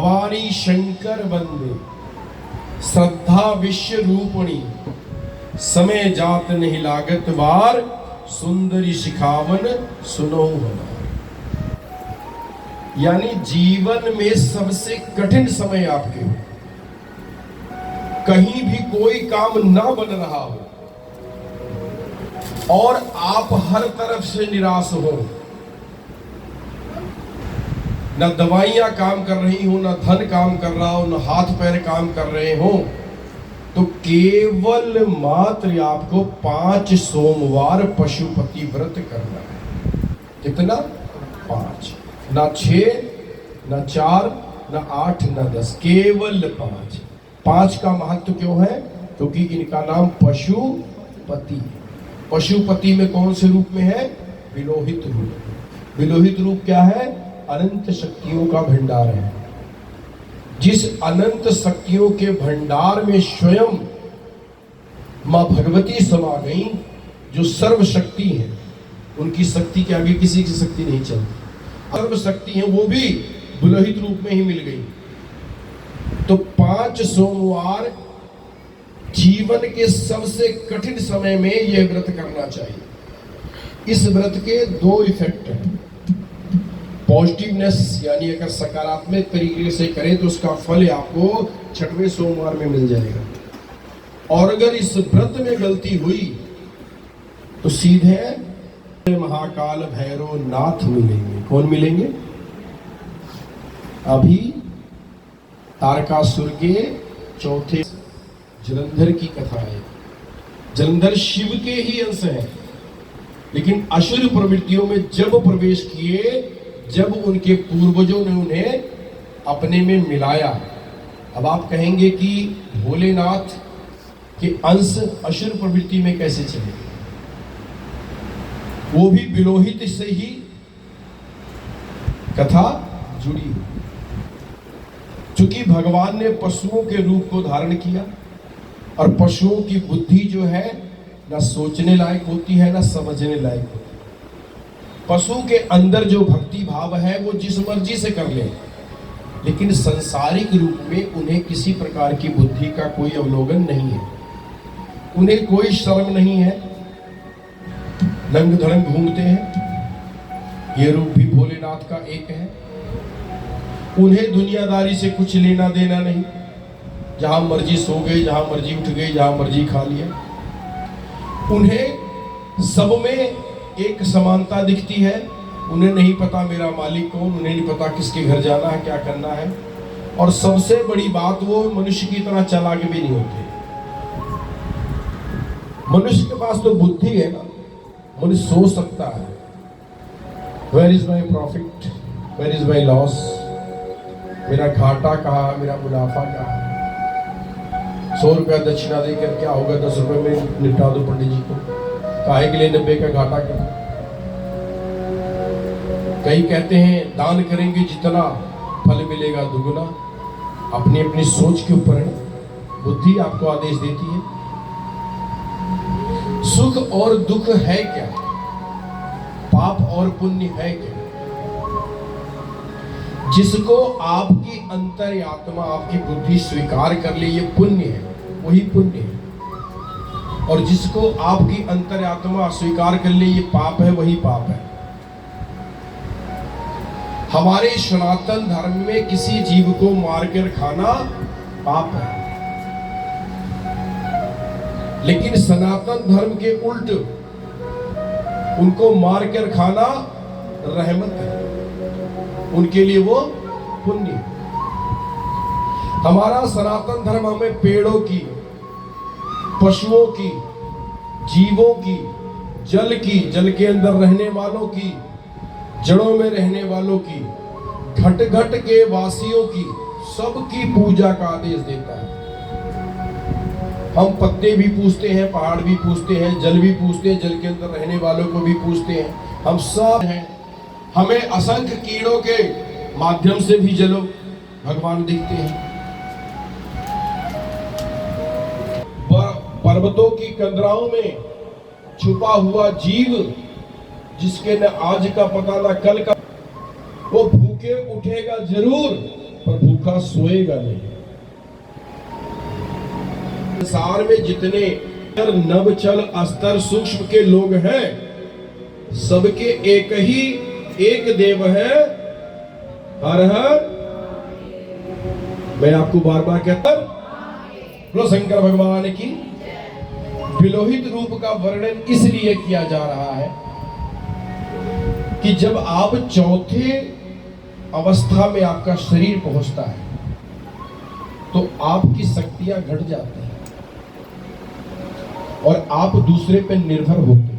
भवानी शंकर वंदे, श्रद्धा विश्व रूपणी, समय जात नहीं लागत वार, सुंदरी शिखावन सुनो हमार। यानी जीवन में सबसे कठिन समय आपके हो, कहीं भी कोई काम ना बन रहा हो और आप हर तरफ से निराश हो, न दवाइयां काम कर रही हो, न धन काम कर रहा हो, न हाथ पैर काम कर रहे हो, तो केवल मात्र आपको 5 सोमवार पशुपति व्रत करना है। कितना? 5, ना 6, ना 4, ना 8, ना 10, केवल 5। 5 का महत्व क्यों है? क्योंकि इनका नाम पशुपति है। पशुपति में कौन से रूप में है? विलोहित रूप। विलोहित रूप क्या है? अनंत शक्तियों का भंडार है। जिस अनंत शक्तियों के भंडार में स्वयं मां भगवती समा गई, जो सर्वशक्ति है, उनकी शक्ति के आगे किसी की शक्ति नहीं चलती। सर्वशक्ति है, वो भी विलोहित रूप में ही मिल गई। तो 5 सोमवार जीवन के सबसे कठिन समय में यह व्रत करना चाहिए। इस व्रत के 2 इफेक्ट हैं। पॉजिटिवनेस, यानी अगर सकारात्मक तरीके से करें तो उसका फल आपको 6वें सोमवार में मिल जाएगा। और अगर इस व्रत में गलती हुई तो सीधे महाकाल भैरव नाथ मिलेंगे। कौन मिलेंगे? अभी तारकासुर के 4थे जलंधर की कथा है। जलंधर शिव के ही अंश है, लेकिन असुर प्रवृत्तियों में जब प्रवेश किए, जब उनके पूर्वजों ने उन्हें अपने में मिलाया। अब आप कहेंगे कि भोलेनाथ के अंश असुर प्रवृत्ति में कैसे चले? वो भी विलोहित से ही कथा जुड़ी हुई। चूंकि भगवान ने पशुओं के रूप को धारण किया, और पशुओं की बुद्धि जो है ना सोचने लायक होती है, ना समझने लायक होती है। पशु के अंदर जो भक्ति भाव है वो जिस मर्जी से कर ले, लेकिन संसारिक रूप में उन्हें किसी प्रकार की बुद्धि का कोई अवलोकन नहीं है। उन्हें कोई शर्म नहीं है, नंग धड़ंग घूमते हैं। ये रूप भी भोलेनाथ का एक है। उन्हें दुनियादारी से कुछ लेना देना नहीं, जहां मर्जी सो गए, जहां मर्जी उठ गए, जहां मर्जी खा लिया। उन्हें सब में एक समानता दिखती है। उन्हें नहीं पता मेरा मालिक कौन, उन्हें नहीं पता किसके घर जाना है, क्या करना है। और सबसे बड़ी बात, वो मनुष्य की तरह चालाक भी नहीं होते। मनुष्य के पास तो बुद्धि है ना, मनुष्य सोच सकता है, where is my profit, where is my loss, मेरा घाटा कहाँ, मेरा मुनाफा कहाँ। 100 रुपया दक्षिणा देकर क्या होगा, 10 रुपए में निपटा दो पंडित जी को, काहे के लिए 90 का घाटा क्यों? कई कहते हैं दान करेंगे जितना फल मिलेगा दुगुना। अपनी अपनी सोच के ऊपर है, बुद्धि आपको आदेश देती है। सुख और दुख है क्या, पाप और पुण्य है क्या? जिसको आपकी अंतर्यात्मा, आपकी बुद्धि स्वीकार कर ले ये पुण्य है, वही पुण्य है। और जिसको आपकी अंतर्यात्मा स्वीकार कर ले ये पाप है, वही पाप है। हमारे सनातन धर्म में किसी जीव को मारकर खाना पाप है, लेकिन सनातन धर्म के उल्ट उनको मारकर खाना रहमत है, उनके लिए वो पुण्य है। हमारा सनातन धर्म हमें पेड़ों की, पशुओं की, जीवों की, जल की, जल के अंदर रहने वालों की, जड़ों में रहने वालों की, घट घट के वासियों की, सबकी पूजा का आदेश देता है। हम पत्ते भी पूजते हैं, पहाड़ भी पूजते हैं, जल भी पूजते हैं, जल के अंदर रहने वालों को भी पूजते हैं। हम सब हैं। हमें असंख्य कीड़ों के माध्यम से भी जलो भगवान दिखते हैं। पर्वतों की कंदराओं में छुपा हुआ जीव, जिसके न आज का पता न कल का, वो भूखे उठेगा जरूर पर भूखा भूखा सोएगा नहीं। संसार में जितने नवचल अस्तर सूक्ष्म के लोग हैं, सबके एक देव है, हर हर। मैं आपको बार बार कहता हूं, शंकर भगवान की विलोहित रूप का वर्णन इसलिए किया जा रहा है कि जब आप चौथे अवस्था में आपका शरीर पहुंचता है तो आपकी शक्तियां घट जाती हैं और आप दूसरे पर निर्भर होते हैं।